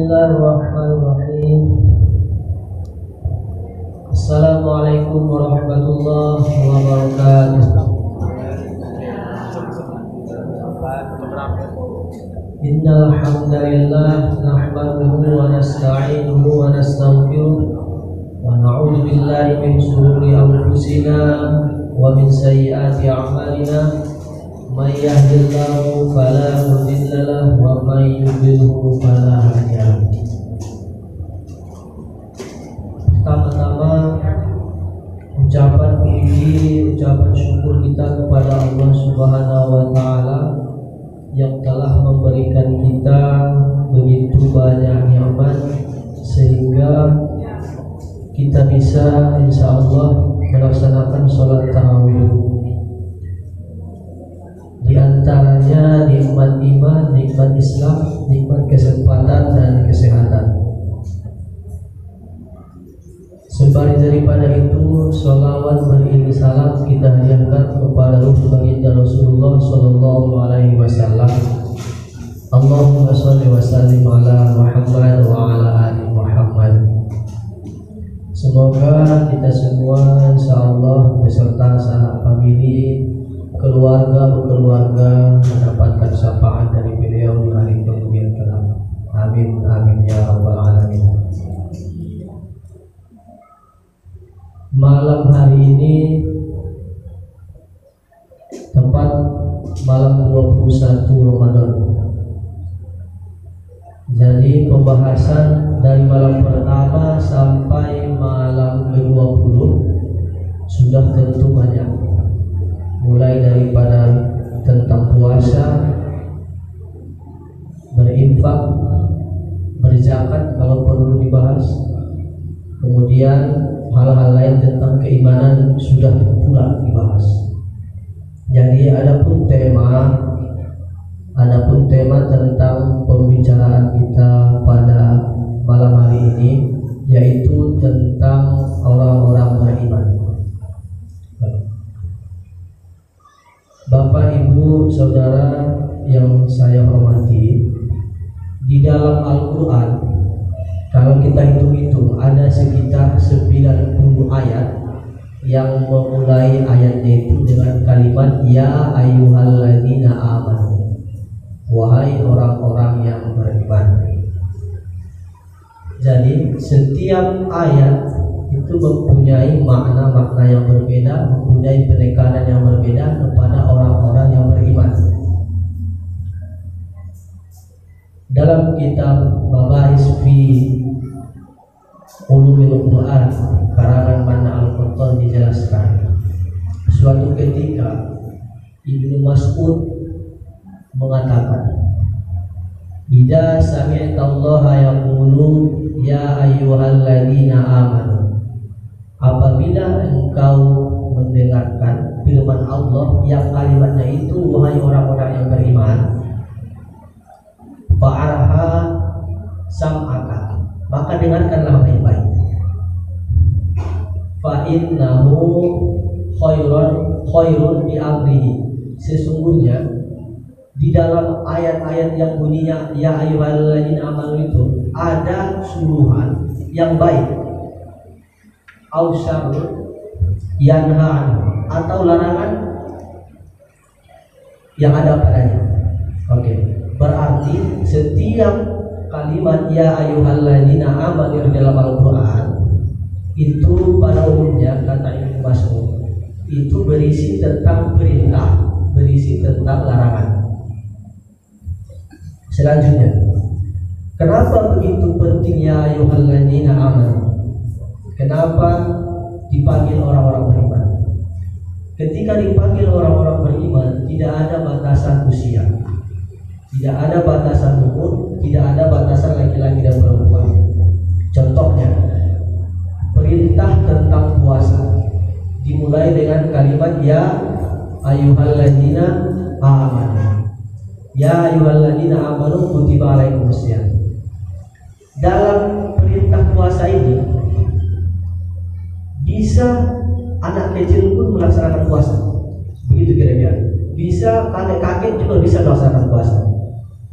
Bismillahirrahmanirrahim. Assalamualaikum warahmatullahi wabarakatuh. Innal hamdalillah nahmaduhu wa nasta'inuhu wa nastaghfiruh wa na'udzu billahi min shururi anfusina wa min sayyiati a'malina. May yahdihillahu fala mudilla lahu wa may yudlilhu fala hadiya lahu. Pertama-tama ucapan puji, ucapan syukur kita kepada Allah Subhanahu wa taala yang telah memberikan kita begitu banyak nikmat sehingga kita bisa insyaallah melaksanakan sholat tarawih. Di antaranya nikmat iman, nikmat Islam, nikmat kesempatan dan kesehatan. Sembari daripada itu, sholawat beriringi salam kita hadiahkan kepada ruh baginda Rasulullah Sallallahu Alaihi Wasallam. Allahumma sholli wa sallim ala Muhammad wa ala ali Muhammad. Semoga kita semua insyaallah beserta sanak famili, keluarga mendapatkan syafaat dari beliau di hari kemudian kelak. Amin amin ya rabbal alamin. Malam hari ini tepat malam 21 Ramadan. Jadi pembahasan dari malam pertama sampai malam ke-20 sudah tentu banyak. Mulai daripada tentang puasa, berinfak, berzakat kalau perlu dibahas. Kemudian hal-hal lain tentang keimanan sudah pula dibahas. Jadi adapun tema tentang pembicaraan kita pada malam hari ini yaitu tentang orang-orang beriman. Bapak, Ibu, Saudara yang saya hormati, di dalam Al-Quran kalau kita hitung-hitung ada sekitar 90 ayat yang memulai ayatnya itu dengan kalimat ya ayyuhalladzina amanu, wahai orang-orang yang beriman. Jadi setiap ayat itu mempunyai makna-makna yang berbeda, mempunyai penekanan yang berbeda kepada orang-orang yang beriman. Dalam kitab Mabahis fi Ulumil Quran karangan Mana Al-Qurtubi dijelaskan, suatu ketika Ibnu Mas'ud mengatakan, "Idza sami'tallaha yaqulu ya ayyuhalladzina amanu." Apabila engkau mendengarkan firman Allah yang kalimatnya itu wahai orang-orang yang beriman, fa'arha sam'aka, maka dengarkanlah baik-baik. Fa'innahu khairun bi'amrihi, sesungguhnya di dalam ayat-ayat yang bunyinya ya ayyuhalladzina amanu itu ada suruhan yang baik, au syarrun yanha, atau larangan yang ada padanya. Oke. Berarti setiap kalimat ya ayyuhalladzina amanu di dalam Al-Quran itu pada umumnya kata Ibnu Mas'ud itu berisi tentang perintah, berisi tentang larangan. Selanjutnya, kenapa begitu penting ya ayyuhalladzina amanu? Kenapa dipanggil orang-orang beriman? Ketika dipanggil orang-orang beriman, tidak ada batasan usia, tidak ada batasan umur, tidak ada batasan laki-laki dan perempuan. Contohnya, perintah tentang puasa dimulai dengan kalimat ya ayyuhalladzina amanu. Ya ayyuhalladzina amanu kutiba alaikumusiyam. Dalam perintah puasa ini bisa anak kecil pun melaksanakan puasa, begitu kira-kira. Bisa kakek-kakek juga bisa melaksanakan puasa.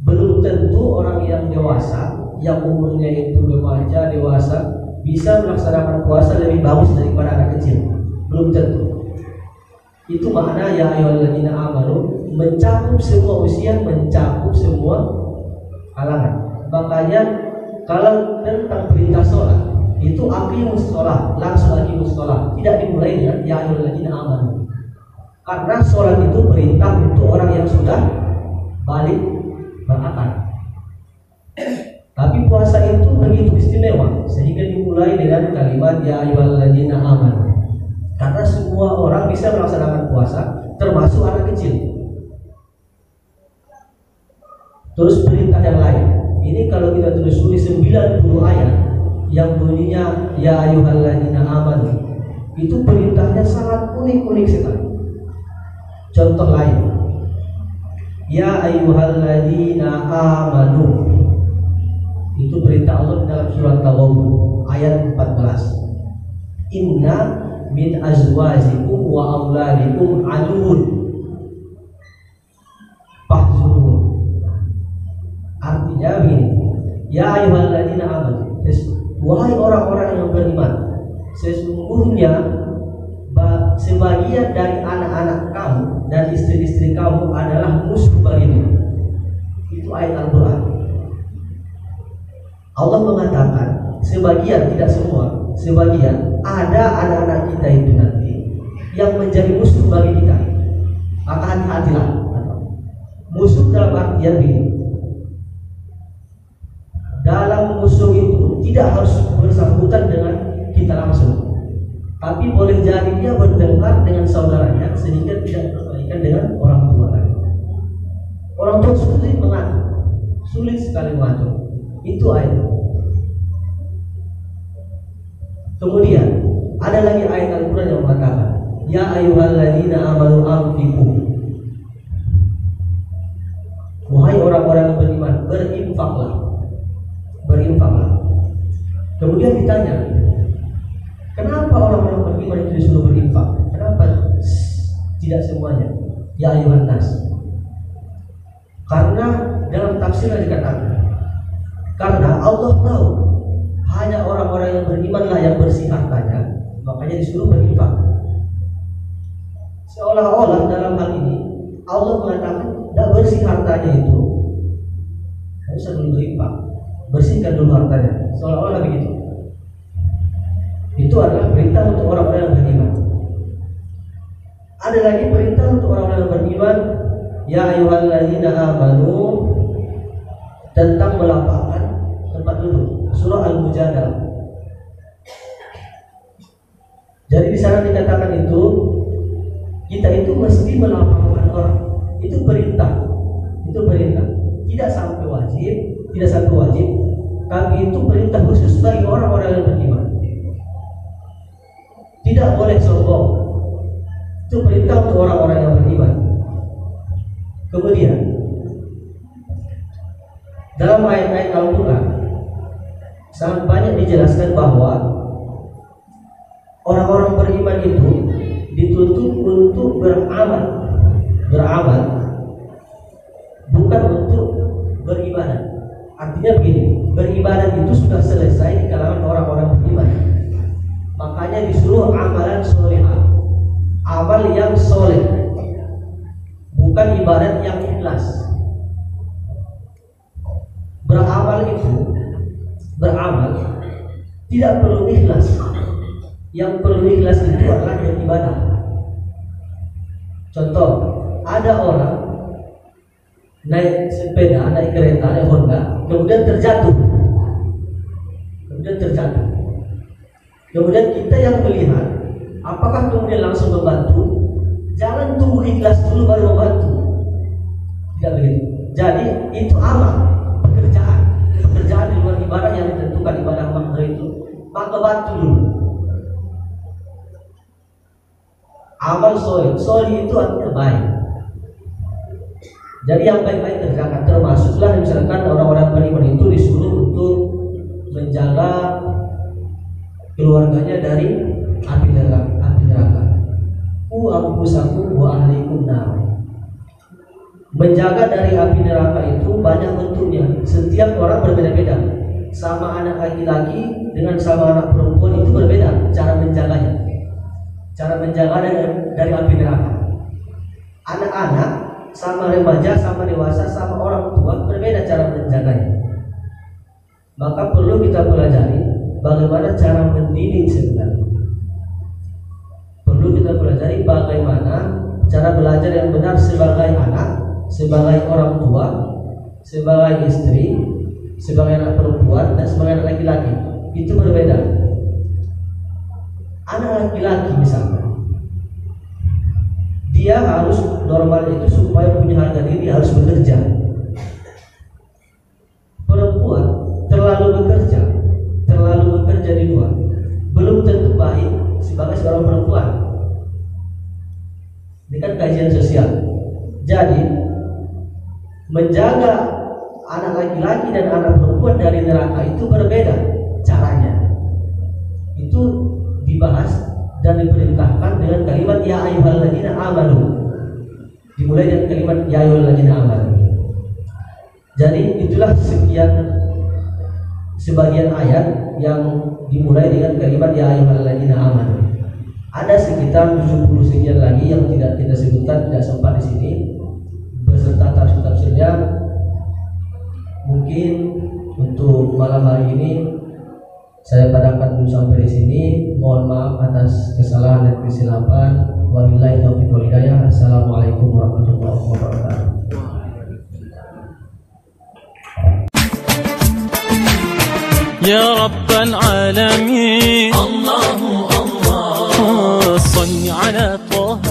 Belum tentu orang yang dewasa yang umurnya itu remaja, dewasa bisa melaksanakan puasa lebih bagus daripada anak kecil? Belum tentu. Itu makna ya ayyuhalladzina amanu, mencakup semua usia, mencakup semua kalangan. Makanya kalau tentang perintah sholat itu aqimus sholat, langsung aqimus sholat, tidak dimulai dengan ya ayyuhalladzina amanu. Karena sholat itu perintah untuk orang yang sudah balik berakal. Tapi puasa itu begitu istimewa sehingga dimulai dengan kalimat ya ayyuhalladzina amanu. Karena semua orang bisa melaksanakan puasa, termasuk anak kecil. Terus perintah yang lain. Ini kalau kita telusuri 90 ayat yang bunyinya ya ayyuhalladzina amanu, itu perintahnya sangat unik-unik sekali. Contoh lain, ya ayyuhalladzina amanu, itu perintah Allah dalam surat Tawabun ayat 14. Inna min azwajikum wa auladikum aduun fahzurun. Artinya begini, ya ayyuhalladzina amanu, wahai orang-orang yang beriman, sesungguhnya sebagian dari anak-anak kamu dan istri-istri kamu adalah musuh bagimu. Itu ayat Al-Quran. Allah mengatakan sebagian, tidak semua, sebagian ada anak-anak kita itu nanti yang menjadi musuh bagi kita. Maka hati-hatilah. Musuh dalam artian ini, dalam musuh itu tidak harus bersangkutan dengan kita langsung, tapi boleh jadi dia bertengkar dengan saudaranya sehingga tidak berbaikan dengan orang tua lagi. Orang tua sulit mengatur, sulit sekali mengatur. Itu ayat. Kemudian ada lagi ayat Al-Quran yang mengatakan ya ayyuhalladzina amanu anfiqu, wahai orang-orang yang beriman, berinfaklah, berinfaklah. Kemudian ditanya, kenapa orang-orang beriman itu disuruh berinfak? Kenapa tidak semuanya? Ya ayyuhan nas. Karena dalam tafsirnya dikatakan, karena Allah tahu hanya orang-orang yang berimanlah yang bersih hartanya, makanya disuruh berinfak. Seolah-olah dalam hal ini Allah mengatakan tidak bersih hartanya itu harus dulu berinfak, bersihkan dulu hartanya, seolah-olah begitu. Itu adalah perintah untuk orang-orang yang beriman. Ada lagi perintah untuk orang-orang yang beriman, ya ayyuhalladzina amanu, tentang melapangkan tempat duduk, surah Al-Mujadalah. Jadi di sana dikatakan itu kita itu mesti melapangkan orang. Itu perintah. Itu perintah. Tidak sampai wajib, tidak sampai wajib, tapi itu perintah khusus bagi orang-orang yang beriman. Tidak boleh sombong. Itu perintah untuk orang-orang yang beriman. Kemudian dalam ayat-ayat Al-Quran sangat banyak dijelaskan bahwa orang-orang beriman itu dituntut untuk beramal, bukan untuk beribadah. Artinya begini, beribadah itu sudah selesai di kalangan orang-orang beriman. Makanya disuruh amalan solehah, amal yang soleh, bukan ibadat yang ikhlas. Beramal tidak perlu ikhlas. Yang perlu ikhlas itu adalah beribadah. Contoh, ada orang naik sepeda, naik kereta, naik Honda, kemudian terjatuh. Kemudian kita yang melihat, apakah kemudian langsung membantu? Jangan tunggu ikhlas dulu baru membantu. Tidak begitu. Jadi itu amal, pekerjaan di luar ibadah yang ditentukan ibadah makna itu, maka bantu dulu. Amal soleh itu artinya baik. Jadi yang baik-baik kerjakan, termasuklah misalkan orang-orang beriman itu disuruh untuk menjaga keluarganya dari api neraka. Anfusakum wa ahlikum nar. Menjaga dari api neraka itu banyak bentuknya. Setiap orang berbeda-beda. sama anak laki-laki dengan sama anak perempuan itu berbeda cara menjaganya. Cara menjaga dari api neraka. Anak-anak sama remaja, sama dewasa, sama orang tua berbeda cara menjaganya. Maka perlu kita pelajari bagaimana cara mendidik sebenarnya. Perlu kita pelajari bagaimana cara belajar yang benar sebagai anak, sebagai orang tua, sebagai istri, sebagai anak perempuan, dan sebagai anak laki-laki. Itu berbeda. Anak laki-laki misalnya, dia harus normal itu supaya punya harga diri harus bekerja. Perempuan terlalu bekerja di luar belum tentu baik sebagai seorang perempuan. Ini kan kajian sosial. Jadi menjaga anak laki-laki dan anak perempuan dari neraka itu berbeda caranya. Itu dibahas dan diperintahkan dengan kalimat ya ayyuhalladzina amanu. Dimulai dengan kalimat ya ayyuhalladzina amanu. Jadi itulah sebagian ayat yang dimulai dengan kalimat ya ayyuhalladzina amanu. Ada sekitar 70 sekian lagi yang tidak kita sebutkan, tidak sempat di sini beserta tafsir-tafsirnya. Mungkin untuk malam hari ini saya padamkan dulu sampai di sini. Mohon maaf atas kesalahan dan kesilapan. Wabillahi taufiq wal hidayah. Assalamualaikum warahmatullahi wabarakatuh. Ya Rabbal Alamin, Allahu Allah, salli ala Taha